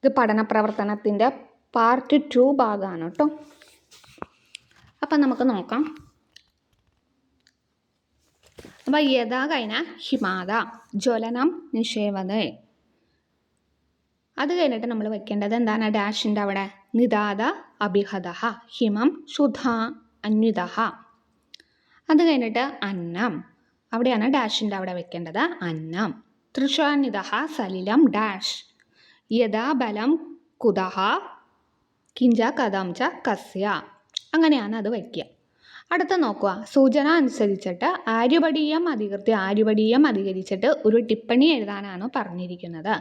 ഇത് പഠന പ്രവർത്തനത്തിൻ്റെ പാർട്ട് 2 ഭാഗമാണ് കേട്ടോ. അപ്പം നമുക്ക് നോക്കാം. അപ്പം യഥാ കഴിഞ്ഞ ഹിമാത ജ്വലനം നിഷേവത. അത് കഴിഞ്ഞിട്ട് നമ്മൾ വെക്കേണ്ടത് എന്താണ്? ഡാഷിൻ്റെ അവിടെ നിദാത അഭിഹത ഹിമം ശുദ്ധ അന്വിത. അത് കഴിഞ്ഞിട്ട് അന്നം, അവിടെയാണ് ഡാഷിൻ്റെ അവിടെ വെക്കേണ്ടത് അന്നം. തൃഷാനിത സലിലം ഡാഷ് യഥാ ബലം കുതഹ കിഞ്ച കഥം ച കസ്യ. അങ്ങനെയാണ് അത് വയ്ക്കുക. അടുത്ത നോക്കുക. സൂചന അനുസരിച്ചിട്ട് ആര്യഭടീയം അധികരിച്ചിട്ട് ഒരു ടിപ്പണി എഴുതാനാണ് പറഞ്ഞിരിക്കുന്നത്.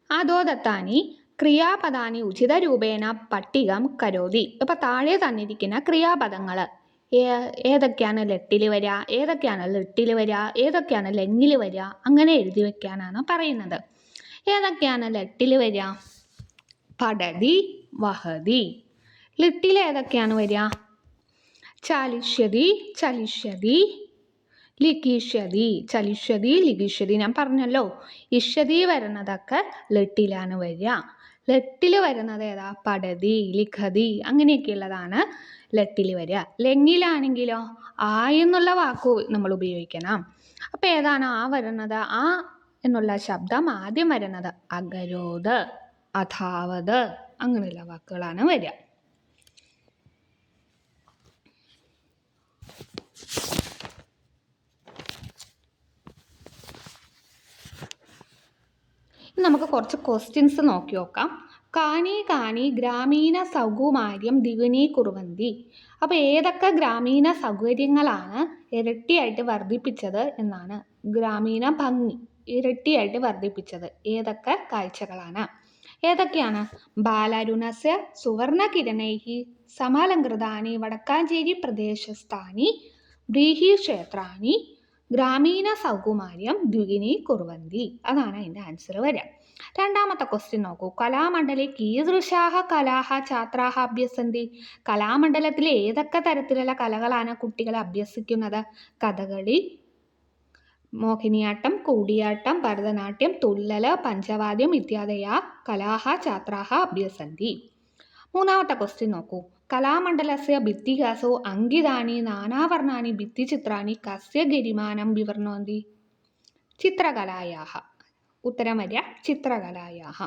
ആദോദത്താനി ക്രിയാപദാനി ഉചിത രൂപേണ പട്ടികം കരോതി. ഇപ്പം താഴെ തന്നിരിക്കുന്ന ക്രിയാപദങ്ങൾ ഏതൊക്കെയാണ് ലെട്ടിൽ വരിക, ഏതൊക്കെയാണ് ലിട്ടിൽ വരിക, ഏതൊക്കെയാണ് ലെങ്ങിൽ വരിക, അങ്ങനെ എഴുതി വയ്ക്കാനാണ് പറയുന്നത്. ഏതൊക്കെയാണ് ലെട്ടിൽ വരിക? പഠതി വഹതി. ലിട്ടിൽ ഏതൊക്കെയാണ് വരിക? ചലിഷ്യതി ചലിഷ്യതി ലിഖിഷ്യതി. ചലിഷ്യതി ലിഖിഷ്യതി ഞാൻ പറഞ്ഞല്ലോ. ഇഷ്യതി വരുന്നതൊക്കെ ലിട്ടിലാണ് വരിക. ലെട്ടിൽ വരുന്നത് ഏതാ? പഠതി ലിഖതി അങ്ങനെയൊക്കെയുള്ളതാണ് ലെട്ടിൽ വരിക. ലെങ്ങിലാണെങ്കിലോ ആ എന്നുള്ള വാക്ക് നമ്മൾ ഉപയോഗിക്കണം. അപ്പം ഏതാണ് ആ വരുന്നത്? ആ എന്നുള്ള ശബ്ദം ആദ്യം വരുന്നത് അകരോത് അഥാവത് അങ്ങനെയുള്ള വാക്കുകളാണ് വരിക. നമുക്ക് കുറച്ച് ക്വസ്റ്റ്യൻസ് നോക്കി നോക്കാം. കാനി കാനി ഗ്രാമീണ സൗകുമാര്യം ദ്വിഗുണീ കുറുവന്തി. അപ്പോൾ ഏതൊക്കെ ഗ്രാമീണ സൗകര്യങ്ങളാണ് ഇരട്ടിയായിട്ട് വർദ്ധിപ്പിച്ചത് എന്നാണ്. ഗ്രാമീണ ഭംഗി ഇരട്ടിയായിട്ട് വർദ്ധിപ്പിച്ചത് ഏതൊക്കെ കാഴ്ചകളാണ്? ഏതൊക്കെയാണ്? ബാലാരുണസ്യ സുവർണകിരണൈഹി സമാലങ്കൃതാനി വടക്കാഞ്ചേരി പ്രദേശസ്ഥാനി വ്രീഹിക്ഷേത്രാണി ഗ്രാമീണ സൗകുമാര്യം ദ്വിഗുണീ കുറുവന്തി. അതാണ് അതിൻ്റെ ആൻസർ വരിക. രണ്ടാമത്തെ ക്വസ്റ്റ്യൻ നോക്കൂ. കലാമണ്ഡലെ കീദൃശാഹ കലാഹ ഛാത്രാഹ അഭ്യസന്തി. കലാമണ്ഡലത്തിൽ ഏതൊക്കെ തരത്തിലുള്ള കലകളാണ് കുട്ടികൾ അഭ്യസിക്കുന്നത്? കഥകളി, മോഹിനിയാട്ടം, കൂടിയാട്ടം, ഭരതനാട്യം, തുള്ളൽ, പഞ്ചവാദ്യം ഇത്യാദയ കലാഹ ഛാത്രാഹ അഭ്യസന്തി. മൂന്നാമത്തെ ക്വസ്റ്റ്യൻ നോക്കൂ. കലാമണ്ഡലസ്യ ഭിത്തികാസോ അങ്കിതാനി നാനാവർണാനി ഭിത്തിചിത്രാണി കസ്യ ഗരിമാനം വിവർണോന്തി. ചിത്രകലായാഹ. ഉത്തരം വരിക ചിത്രകലായാഹ.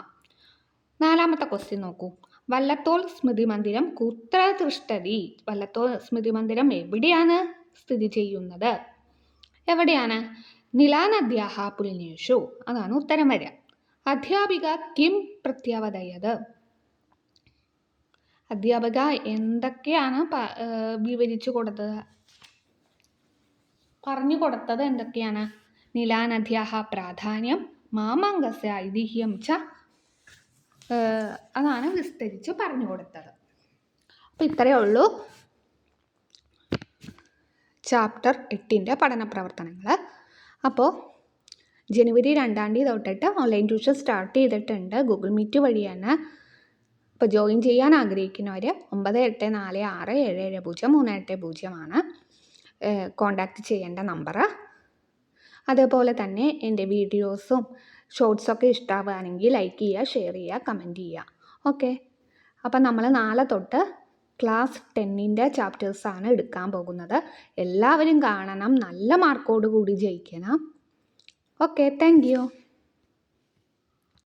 നാലാമത്തെ ക്വസ്റ്റ്യൻ നോക്കൂ. വല്ലത്തോൾ സ്മൃതി മന്ദിരം കുത്ര തിഷ്ഠതി. വല്ലത്തോൾ സ്മൃതി മന്ദിരം എവിടെയാണ് സ്ഥിതി ചെയ്യുന്നത്? എവിടെയാണ്? നിലാനദ്യാഹ പുലിനേഷു. അതാണ് ഉത്തരം വരിക. അധ്യാപിക കിം പ്രത്യവദയത്. അധ്യാപക എന്തൊക്കെയാണ് വിവരിച്ചു കൊടുത്തത്, പറഞ്ഞു കൊടുത്തത് എന്തൊക്കെയാണ്? നിലാനദ്യാഹ പ്രാധാന്യം മാമാങ്കസ്യ ഐതിഹ്യം ച അതാണ് വിസ്തരിച്ച് പറഞ്ഞു കൊടുത്തത്. അപ്പോൾ ഇത്രയേ ഉള്ളൂ ചാപ്റ്റർ 8 പഠന പ്രവർത്തനങ്ങൾ. അപ്പോൾ ജനുവരി 2 തൊട്ടിട്ട് ഓൺലൈൻ ട്യൂഷൻ സ്റ്റാർട്ട് ചെയ്തിട്ടുണ്ട്. ഗൂഗിൾ മീറ്റ് വഴിയാണ്. അപ്പോൾ ജോയിൻ ചെയ്യാൻ ആഗ്രഹിക്കുന്നവർ 9846770380 കോണ്ടാക്റ്റ് ചെയ്യേണ്ട നമ്പർ. അതേപോലെ തന്നെ എൻ്റെ വീഡിയോസും ഷോർട്സൊക്കെ ഇഷ്ടമാവുകയാണെങ്കിൽ ലൈക്ക് ചെയ്യുക, ഷെയർ ചെയ്യുക, കമൻറ്റ് ചെയ്യുക. ഓക്കെ. അപ്പം നമ്മൾ നാളെ തൊട്ട് ക്ലാസ് 10 ചാപ്റ്റേഴ്സാണ് എടുക്കാൻ പോകുന്നത്. എല്ലാവരും കാണണം. നല്ല മാർക്കോട് കൂടി ജയിക്കണം. Okay, thank you.